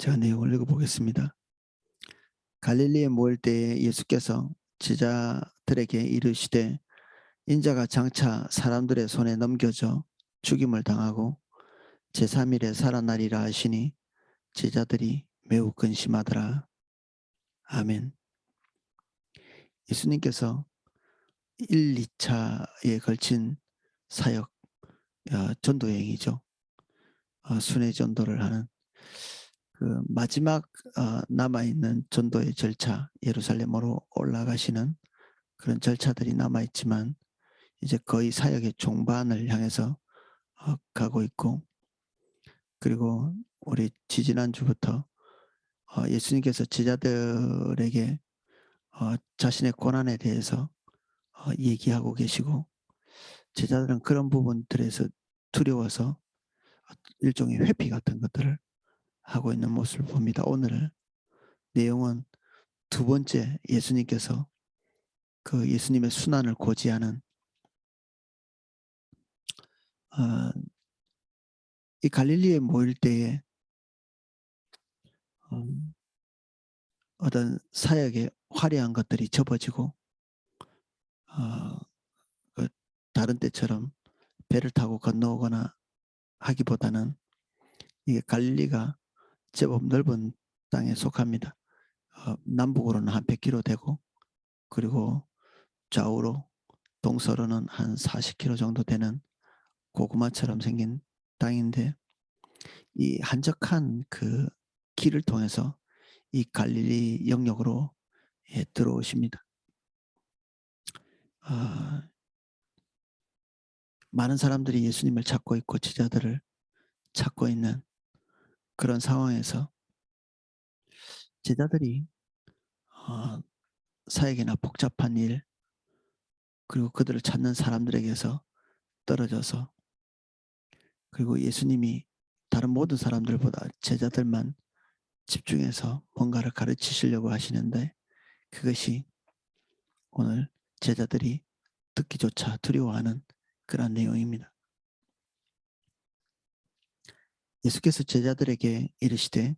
제가 내용을 읽어보겠습니다. 갈릴리에 모일 때에 예수께서 제자들에게 이르시되 인자가 장차 사람들의 손에 넘겨져 죽임을 당하고 제3일에 살아나리라 하시니 제자들이 매우 근심하더라. 아멘. 예수님께서 1, 2차에 걸친 사역, 전도 여행이죠. 순회 전도를 하는 그 마지막 남아있는 전도의 절차, 예루살렘으로 올라가시는 그런 절차들이 남아있지만 이제 거의 사역의 종반을 향해서 가고 있고, 그리고 우리 지지난주부터 예수님께서 제자들에게 자신의 고난에 대해서 얘기하고 계시고, 제자들은 그런 부분들에서 두려워서 일종의 회피 같은 것들을 하고 있는 모습을 봅니다. 오늘 내용은 두 번째, 예수님께서 그 예수님의 순환을 고지하는 이 갈릴리에 모일 때에 어떤 사역의 화려한 것들이 접어지고 어, 그 다른 때처럼 배를 타고 건너오거나 하기보다는 이게 갈릴리가 제법 넓은 땅에 속합니다. 남북으로는 한 100km 되고, 그리고 좌우로 동서로는 한 40km 정도 되는 고구마처럼 생긴 땅인데, 이 한적한 그 길을 통해서 이 갈릴리 영역으로 들어오십니다. 많은 사람들이 예수님을 찾고 있고 제자들을 찾고 있는 그런 상황에서 제자들이 사역이나 복잡한 일, 그리고 그들을 찾는 사람들에게서 떨어져서, 그리고 예수님이 다른 모든 사람들보다 제자들만 집중해서 뭔가를 가르치시려고 하시는데, 그것이 오늘 제자들이 듣기조차 두려워하는 그런 내용입니다. 예수께서 제자들에게 이르시되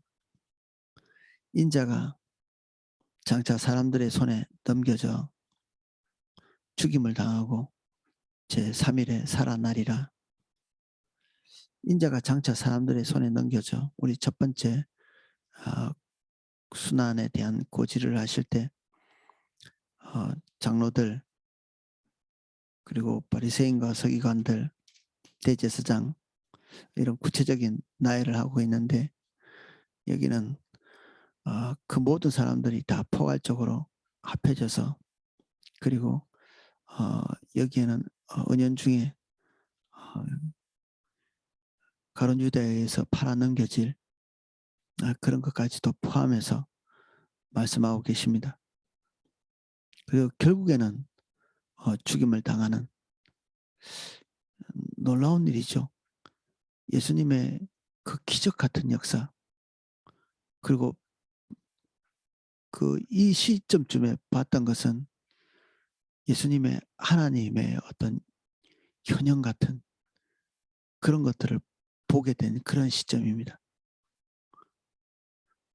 인자가 장차 사람들의 손에 넘겨져 죽임을 당하고 제3일에 살아나리라. 인자가 장차 사람들의 손에 넘겨져, 우리 첫 번째 순환에 대한 고지를 하실 때 장로들, 그리고 바리새인과 서기관들, 대제사장, 이런 구체적인 나열을 하고 있는데, 여기는 그 모든 사람들이 다 포괄적으로 합해져서, 그리고 여기에는 은연중에 가룟 유다에서 팔아넘겨질 그런 것까지도 포함해서 말씀하고 계십니다. 그리고 결국에는 죽임을 당하는 놀라운 일이죠. 예수님의 그 기적 같은 역사, 그리고 그 이 시점쯤에 봤던 것은 예수님의 하나님의 어떤 현형 같은 그런 것들을 보게 된 그런 시점입니다.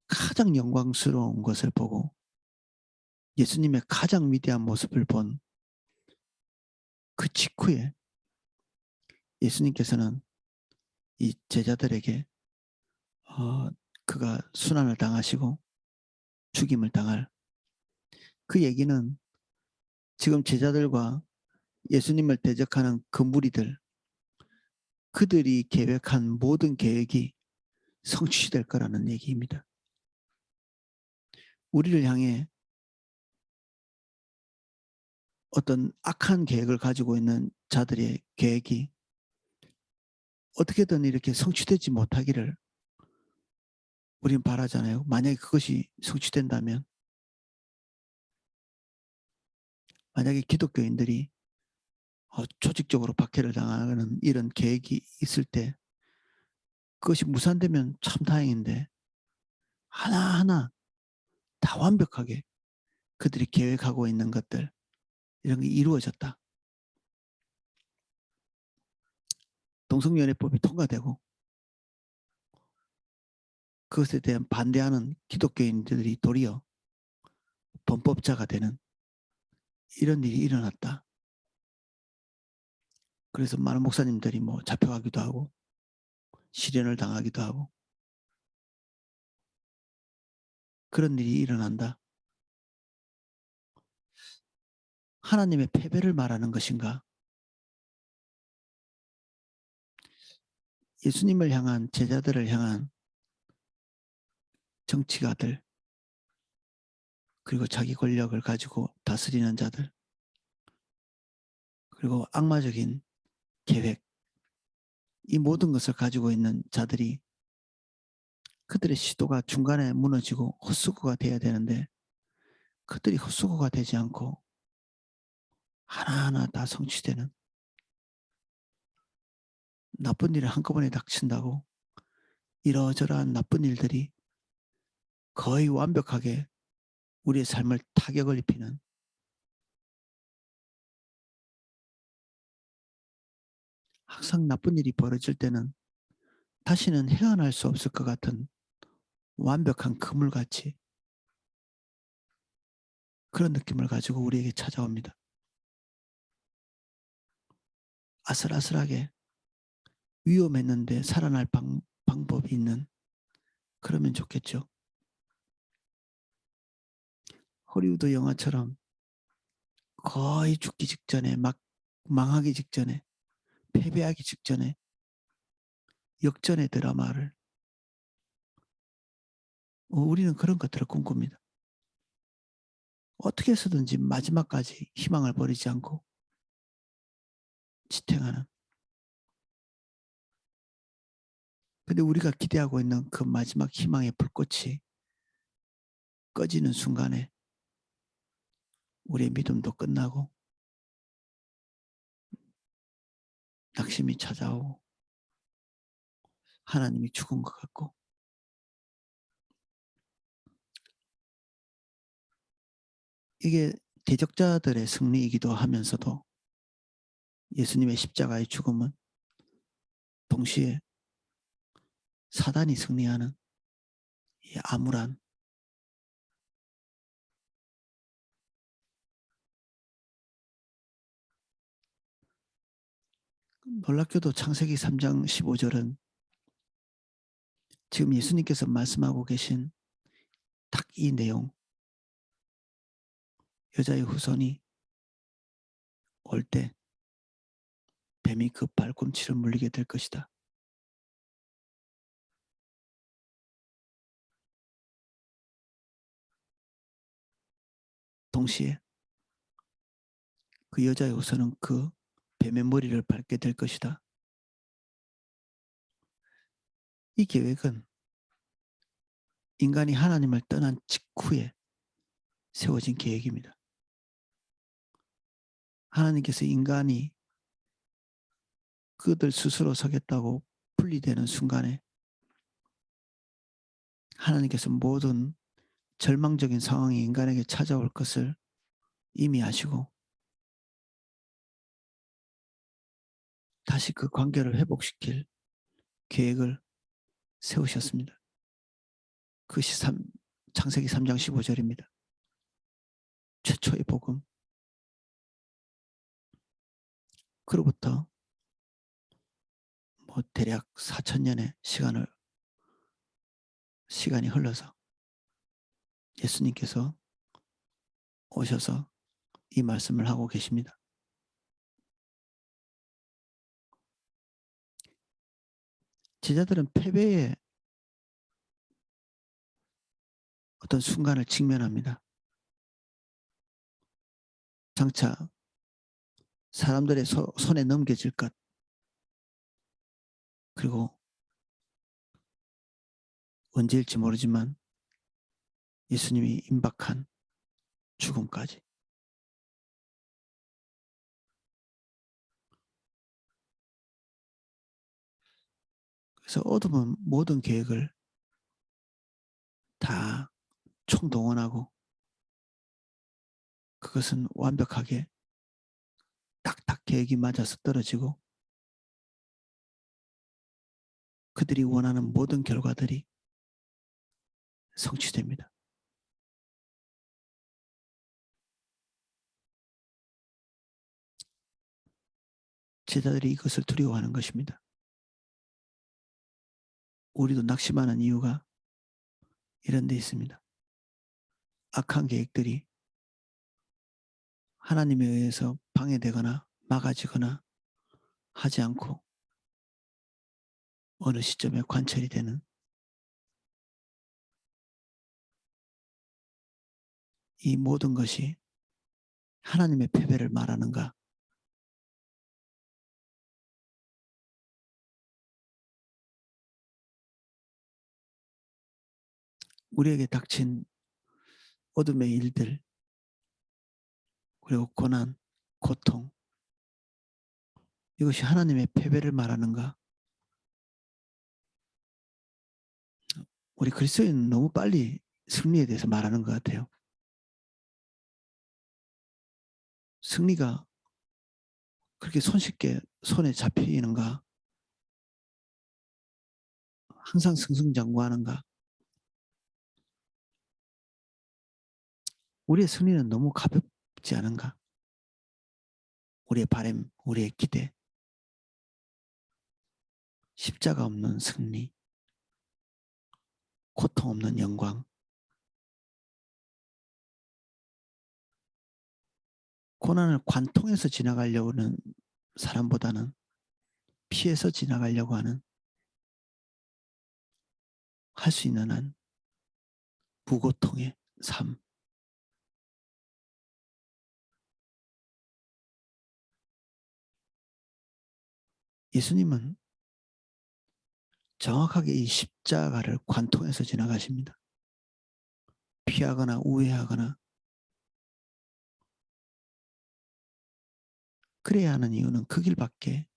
가장 영광스러운 것을 보고 예수님의 가장 위대한 모습을 본 그 직후에 예수님께서는 이 제자들에게 그가 순환을 당하시고 죽임을 당할, 그 얘기는 지금 제자들과 예수님을 대적하는 그 무리들, 그들이 계획한 모든 계획이 성취될 거라는 얘기입니다. 우리를 향해 어떤 악한 계획을 가지고 있는 자들의 계획이 어떻게든 이렇게 성취되지 못하기를 우리는 바라잖아요. 만약에 그것이 성취된다면, 만약에 기독교인들이 조직적으로 박해를 당하는 이런 계획이 있을 때 그것이 무산되면 참 다행인데, 하나하나 다 완벽하게 그들이 계획하고 있는 것들, 이런 게 이루어졌다. 동성연애법이 통과되고 그것에 대한 반대하는 기독교인들이 도리어 범법자가 되는 이런 일이 일어났다. 그래서 많은 목사님들이 뭐 잡혀가기도 하고 실현을 당하기도 하고 그런 일이 일어난다. 하나님의 패배를 말하는 것인가? 예수님을 향한 제자들을 향한 정치가들 그리고 자기 권력을 가지고 다스리는 자들 그리고 악마적인 계획 이 모든 것을 가지고 있는 자들이 그들의 시도가 중간에 무너지고 헛수고가 돼야 되는데 그들이 헛수고가 되지 않고 하나하나 다 성취되는 나쁜 일을 한꺼번에 닥친다고 이러저러한 나쁜 일들이 거의 완벽하게 우리의 삶을 타격을 입히는 항상 나쁜 일이 벌어질 때는 다시는 헤어날 수 없을 것 같은 완벽한 그물같이 그런 느낌을 가지고 우리에게 찾아옵니다. 아슬아슬하게 위험했는데 살아날 방법이 있는 그러면 좋겠죠. 허리우드 영화처럼 거의 죽기 직전에 막 망하기 직전에 패배하기 직전에 역전의 드라마를 우리는 그런 것들을 꿈꿉니다. 어떻게 해서든지 마지막까지 희망을 버리지 않고 지탱하는. 근데 우리가 기대하고 있는 그 마지막 희망의 불꽃이 꺼지는 순간에 우리의 믿음도 끝나고 낙심이 찾아오고 하나님이 죽은 것 같고 이게 대적자들의 승리이기도 하면서도 예수님의 십자가의 죽음은 동시에 사단이 승리하는 이 암울한 놀랍게도 창세기 3장 15절은 지금 예수님께서 말씀하고 계신 딱 이 내용 여자의 후손이 올 때 뱀이 그 발꿈치를 물리게 될 것이다. 동시에 그 여자의 후손은 그 뱀의 머리를 밟게 될 것이다. 이 계획은 인간이 하나님을 떠난 직후에 세워진 계획입니다. 하나님께서 인간이 그들 스스로 서겠다고 분리되는 순간에 하나님께서 모든 절망적인 상황이 인간에게 찾아올 것을 이미 아시고 다시 그 관계를 회복시킬 계획을 세우셨습니다. 그것이 창세기 3장 15절입니다. 최초의 복음. 그로부터 뭐 대략 4,000년의 시간이 흘러서 예수님께서 오셔서 이 말씀을 하고 계십니다. 제자들은 패배의 어떤 순간을 직면합니다. 장차 사람들의 손에 넘겨질 것 그리고 언제일지 모르지만 예수님이 임박한 죽음까지. 그래서 어둠은 모든 계획을 다 총동원하고 그것은 완벽하게 딱딱 계획이 맞아서 떨어지고 그들이 원하는 모든 결과들이 성취됩니다. 제자들이 이것을 두려워하는 것입니다. 우리도 낙심하는 이유가 이런 데 있습니다. 악한 계획들이 하나님에 의해서 방해되거나 막아지거나 하지 않고 어느 시점에 관철이 되는 이 모든 것이 하나님의 패배를 말하는가? 우리에게 닥친 어둠의 일들, 그리고 고난, 고통, 이것이 하나님의 패배를 말하는가? 우리 그리스도인은 너무 빨리 승리에 대해서 말하는 것 같아요. 승리가 그렇게 손쉽게 손에 잡히는가? 항상 승승장구하는가? 우리의 승리는 너무 가볍지 않은가? 우리의 바람, 우리의 기대, 십자가 없는 승리, 고통 없는 영광. 고난을 관통해서 지나가려고 하는 사람보다는 피해서 지나가려고 하는, 할 수 있는 한 무고통의 삶. 예수님은 정확하게 이 십자가를 관통해서 지나가십니다. 피하거나 우회하거나. 그래야 하는 이유는 그 길밖에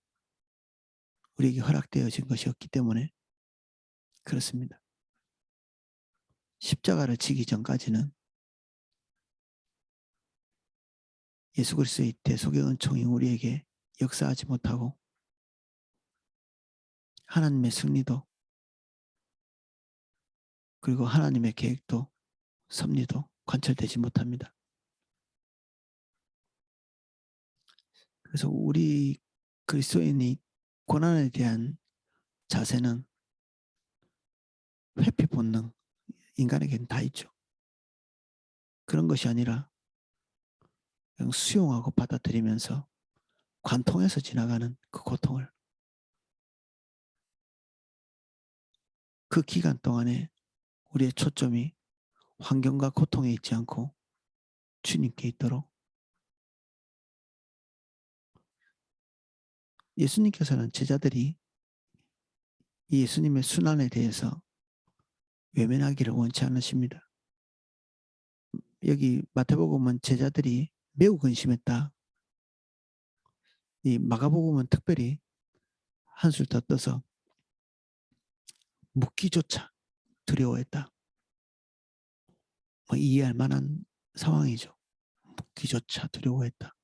우리에게 허락되어진 것이 없기 때문에 그렇습니다. 십자가를 지기 전까지는 예수 그리스도의 대속의 은총이 우리에게 역사하지 못하고 하나님의 승리도, 그리고 하나님의 계획도, 섭리도 관철되지 못합니다. 그래서 우리 그리스도인이 고난에 대한 자세는 회피 본능, 인간에게는 다 있죠. 그런 것이 아니라 그냥 수용하고 받아들이면서 관통해서 지나가는 그 고통을, 그 기간 동안에 우리의 초점이 환경과 고통에 있지 않고 주님께 있도록. 예수님께서는 제자들이 이 예수님의 순환에 대해서 외면하기를 원치 않으십니다. 여기 마태복음은 제자들이 매우 근심했다. 이 마가복음은 특별히 한술 더 떠서 묻기조차 두려워했다. 이해할 만한 상황이죠. 묻기조차 두려워했다.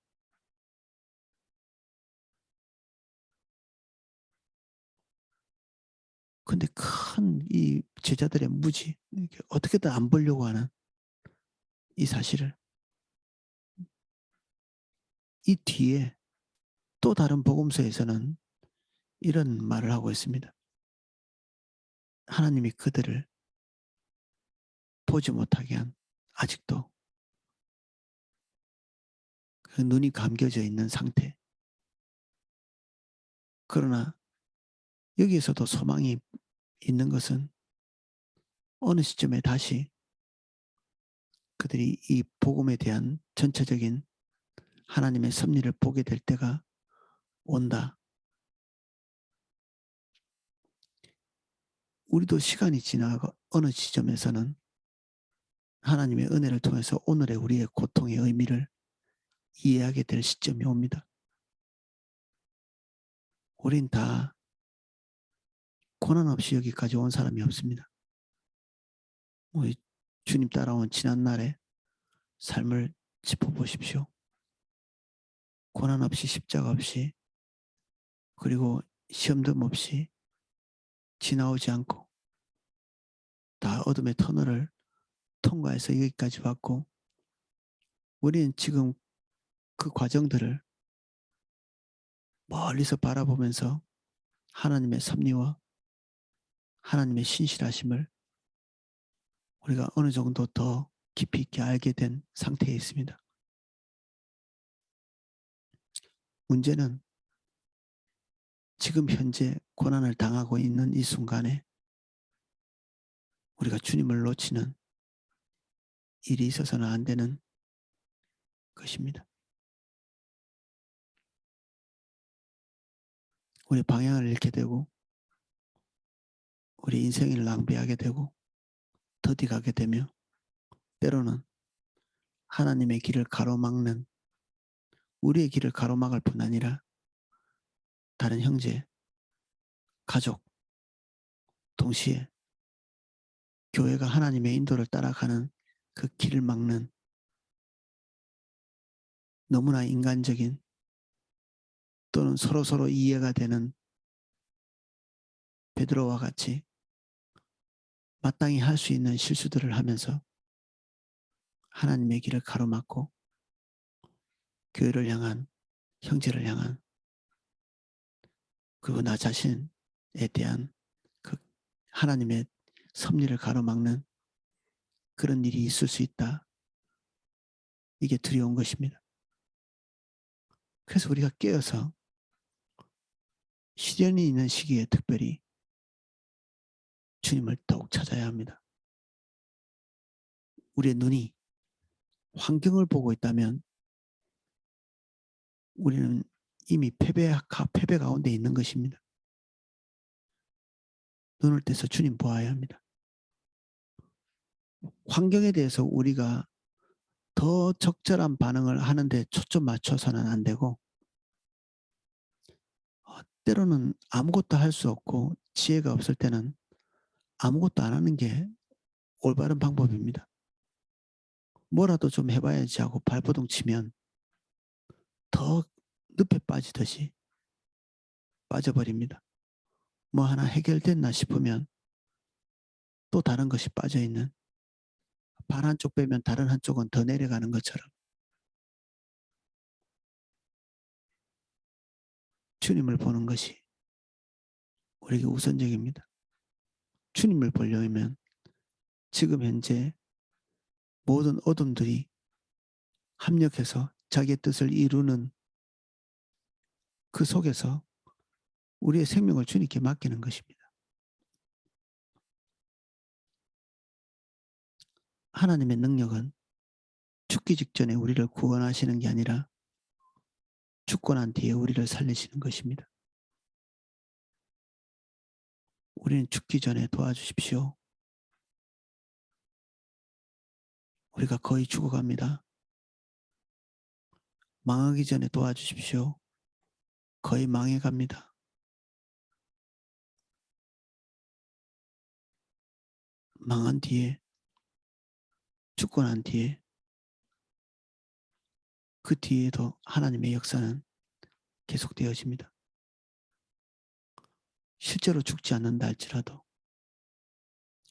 근데 큰 이 제자들의 무지, 어떻게든 안 보려고 하는 이 사실을, 이 뒤에 또 다른 복음서에서는 이런 말을 하고 있습니다. 하나님이 그들을 보지 못하게 한, 아직도 그 눈이 감겨져 있는 상태. 그러나 여기에서도 소망이 있는 것은 어느 시점에 다시 그들이 이 복음에 대한 전체적인 하나님의 섭리를 보게 될 때가 온다. 우리도 시간이 지나고 어느 지점에서는 하나님의 은혜를 통해서 오늘의 우리의 고통의 의미를 이해하게 될 시점이 옵니다. 우린 다 고난 없이 여기까지 온 사람이 없습니다. 우리 주님 따라온 지난날의 삶을 짚어보십시오. 고난 없이, 십자가 없이, 그리고 시험도 없이 지나오지 않고 다 어둠의 터널을 통과해서 여기까지 왔고, 우리는 지금 그 과정들을 멀리서 바라보면서 하나님의 섭리와 하나님의 신실하심을 우리가 어느 정도 더 깊이 있게 알게 된 상태에 있습니다. 문제는 지금 현재 고난을 당하고 있는 이 순간에 우리가 주님을 놓치는 일이 있어서는 안 되는 것입니다. 우리 방향을 잃게 되고 우리 인생을 낭비하게 되고 더디가게 되며 때로는 하나님의 길을 가로막는, 우리의 길을 가로막을 뿐 아니라 다른 형제, 가족, 동시에 교회가 하나님의 인도를 따라가는 그 길을 막는 너무나 인간적인 또는 서로 이해가 되는 베드로와 같이 마땅히 할 수 있는 실수들을 하면서 하나님의 길을 가로막고 교회를 향한, 형제를 향한, 그리고 나 자신에 대한 그 하나님의 섭리를 가로막는 그런 일이 있을 수 있다. 이게 두려운 것입니다. 그래서 우리가 깨어서 시련이 있는 시기에 특별히 주님을 더욱 찾아야 합니다. 우리의 눈이 환경을 보고 있다면 우리는 이미 패배 가운데 있는 것입니다. 눈을 떼서 주님 보아야 합니다. 환경에 대해서 우리가 더 적절한 반응을 하는데 초점 맞춰서는 안 되고, 때로는 아무것도 할 수 없고 지혜가 없을 때는 아무것도 안 하는 게 올바른 방법입니다. 뭐라도 좀 해봐야지 하고 발버둥 치면 더 늪에 빠지듯이 빠져버립니다. 뭐 하나 해결됐나 싶으면 또 다른 것이 빠져있는, 발 한쪽 빼면 다른 한쪽은 더 내려가는 것처럼 주님을 보는 것이 우리에게 우선적입니다. 주님을 보려면 지금 현재 모든 어둠들이 합력해서 자기의 뜻을 이루는 그 속에서 우리의 생명을 주님께 맡기는 것입니다. 하나님의 능력은 죽기 직전에 우리를 구원하시는 게 아니라 죽고 난 뒤에 우리를 살리시는 것입니다. 우리는 죽기 전에 도와주십시오. 우리가 거의 죽어갑니다. 망하기 전에 도와주십시오. 거의 망해갑니다. 망한 뒤에, 죽고 난 뒤에, 그 뒤에도 하나님의 역사는 계속되어집니다. 실제로 죽지 않는다 할지라도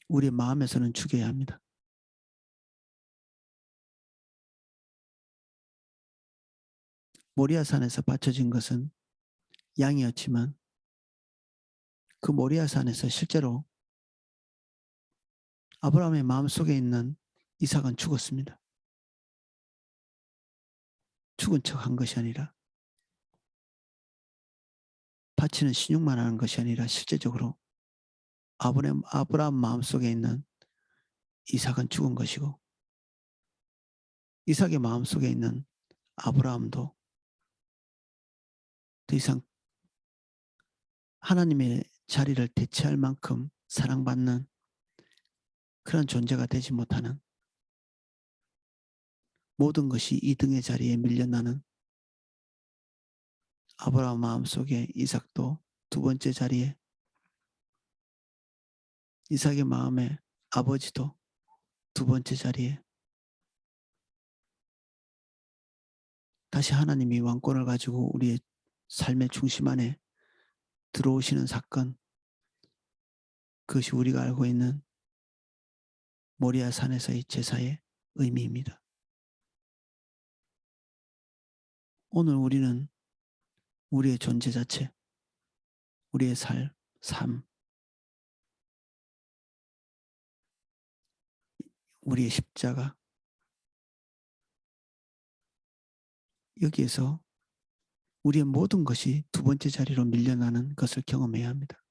우리의 마음에서는 죽여야 합니다. 모리아산에서 바쳐진 것은 양이었지만 그 모리아산에서 실제로 아브라함의 마음속에 있는 이삭은 죽었습니다. 죽은 척한 것이 아니라, 바치는 신용만 하는 것이 아니라 실제적으로 아브라함 마음속에 있는 이삭은 죽은 것이고, 이삭의 마음속에 있는 아브라함도 더 이상 하나님의 자리를 대체할 만큼 사랑받는 그런 존재가 되지 못하는, 모든 것이 이등의 자리에 밀려나는 아브라함 마음속에 이삭도 두 번째 자리에, 이삭의 마음에 아버지도 두 번째 자리에, 다시 하나님이 왕권을 가지고 우리의 삶의 중심 안에 들어오시는 사건, 그것이 우리가 알고 있는 모리아 산에서의 제사의 의미입니다. 오늘 우리는 우리의 존재 자체, 우리의 삶, 우리의 십자가, 여기에서 우리의 모든 것이 두 번째 자리로 밀려나는 것을 경험해야 합니다.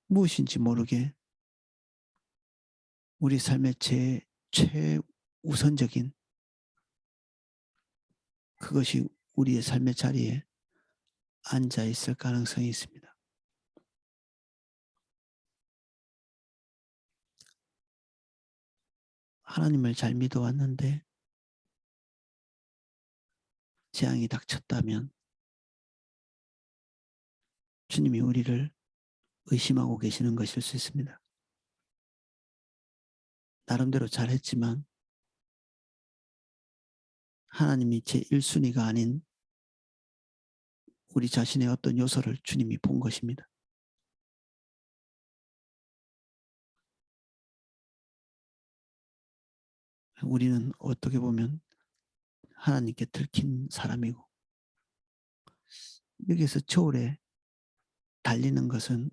무엇인지 모르게 우리 삶의 최우선적인 그것이 우리의 삶의 자리에 앉아 있을 가능성이 있습니다. 하나님을 잘 믿어왔는데 재앙이 닥쳤다면 주님이 우리를 의심하고 계시는 것일 수 있습니다. 나름대로 잘했지만 하나님이 제1순위가 아닌 우리 자신의 어떤 요소를 주님이 본 것입니다. 우리는 어떻게 보면 하나님께 들킨 사람이고, 여기서 저울에 달리는 것은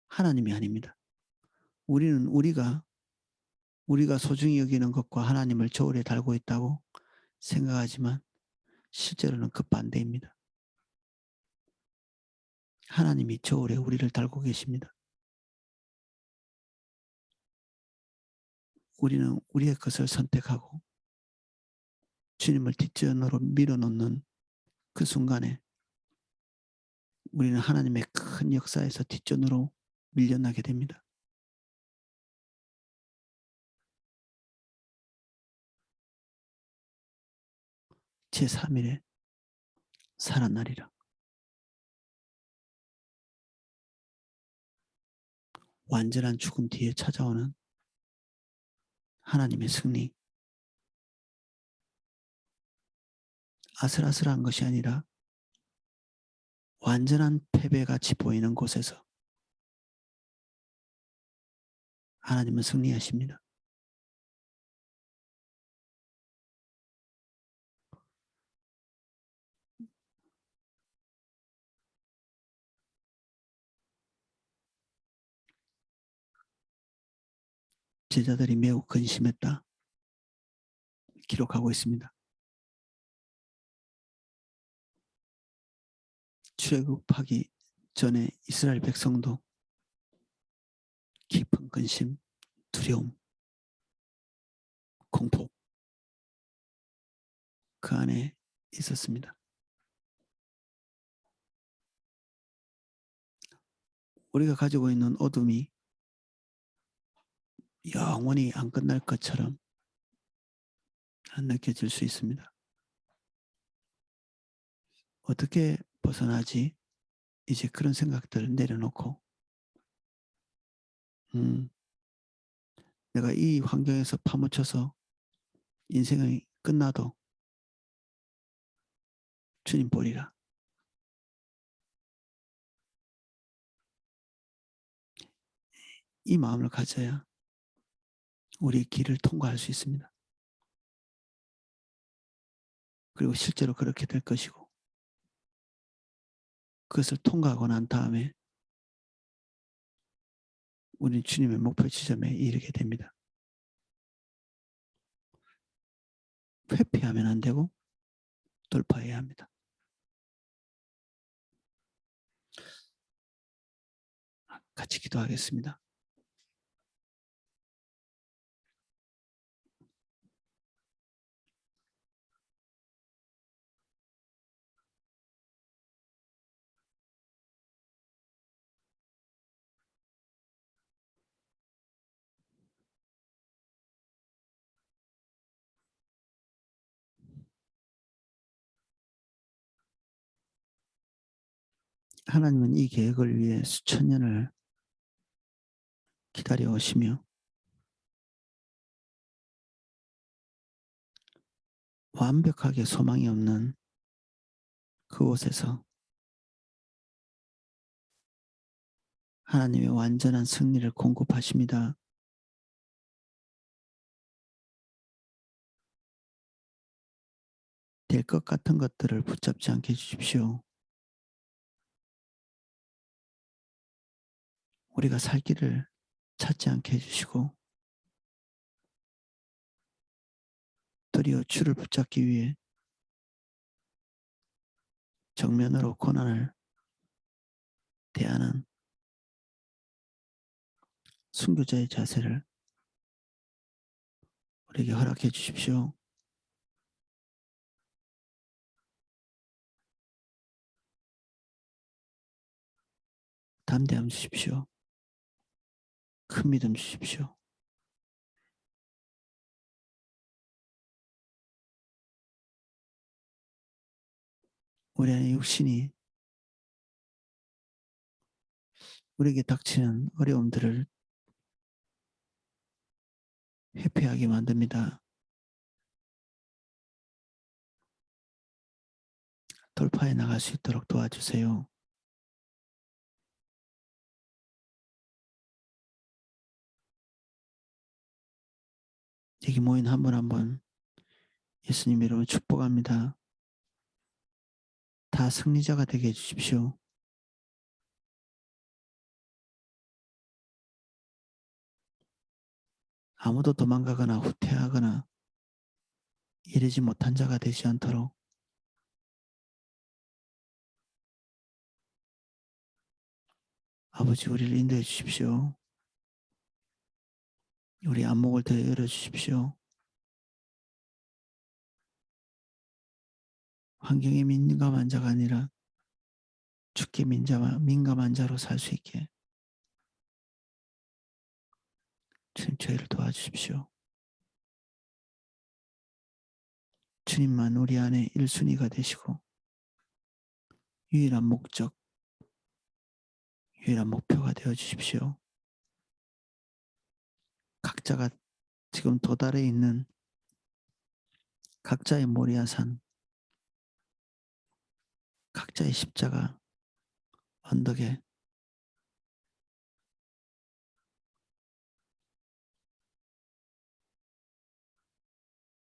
하나님이 아닙니다. 우리는 우리가 소중히 여기는 것과 하나님을 저울에 달고 있다고 생각하지만 실제로는 그 반대입니다. 하나님이 저울에 우리를 달고 계십니다. 우리는 우리의 것을 선택하고 주님을 뒷전으로 밀어놓는 그 순간에 우리는 하나님의 큰 역사에서 뒷전으로 밀려나게 됩니다. 제3일에 살아나리라. 완전한 죽음 뒤에 찾아오는 하나님의 승리. 아슬아슬한 것이 아니라 완전한 패배같이 보이는 곳에서 하나님은 승리하십니다. 제자들이 매우 근심했다 기록하고 있습니다. 출애굽하기 전에 이스라엘 백성도 깊은 근심, 두려움, 공포 그 안에 있었습니다. 우리가 가지고 있는 어둠이 영원히 안 끝날 것처럼 느껴질 수 있습니다. 어떻게 벗어나지? 이제 그런 생각들을 내려놓고 내가 이 환경에서 파묻혀서 인생이 끝나도 주님 보리라. 이 마음을 가져야 우리의 길을 통과할 수 있습니다. 그리고 실제로 그렇게 될 것이고 그것을 통과하고 난 다음에 우리는 주님의 목표 지점에 이르게 됩니다. 회피하면 안 되고 돌파해야 합니다. 같이 기도하겠습니다. 하나님은 이 계획을 위해 수천 년을 기다려 오시며 완벽하게 소망이 없는 그곳에서 하나님의 완전한 승리를 공급하십니다. 될 것 같은 것들을 붙잡지 않게 해주십시오. 우리가 살 길을 찾지 않게 해주시고 도리어 주를 붙잡기 위해 정면으로 고난을 대하는 순교자의 자세를 우리에게 허락해 주십시오. 담대함 주십시오. 큰 믿음 주십시오. 우리 안에 육신이 우리에게 닥치는 어려움들을 회피하게 만듭니다. 돌파해 나갈 수 있도록 도와주세요. 여기 모인 한 분 한 분 예수님 이름으로 축복합니다. 다 승리자가 되게 해주십시오. 아무도 도망가거나 후퇴하거나 이르지 못한 자가 되지 않도록 아버지 우리를 인도해 주십시오. 우리 안목을 더 열어주십시오. 환경에 민감한 자가 아니라 주께 민감한 자로 살 수 있게 주님 저희를 도와주십시오. 주님만 우리 안에 1순위가 되시고 유일한 목적, 유일한 목표가 되어주십시오. 각자가 지금 도달해 있는 각자의 모리아산, 각자의 십자가 언덕에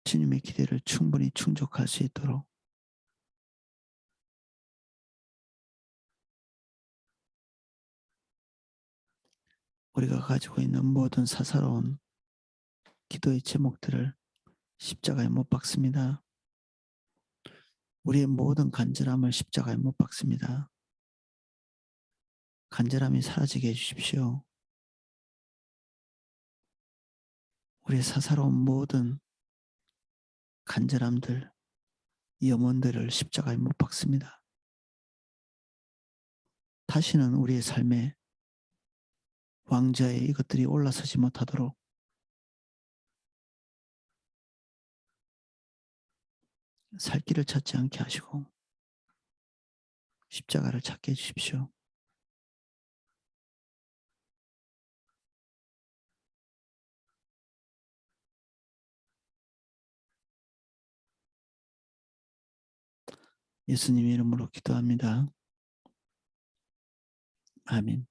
주님의 기대를 충분히 충족할 수 있도록 우리가 가지고 있는 모든 사사로운 기도의 제목들을 십자가에 못 박습니다. 우리의 모든 간절함을 십자가에 못 박습니다. 간절함이 사라지게 해주십시오. 우리의 사사로운 모든 간절함들, 염원들을 십자가에 못 박습니다. 다시는 우리의 삶에 왕좌에 이것들이 올라서지 못하도록 살 길을 찾지 않게 하시고 십자가를 찾게 해주십시오. 예수님 이름으로 기도합니다. 아멘.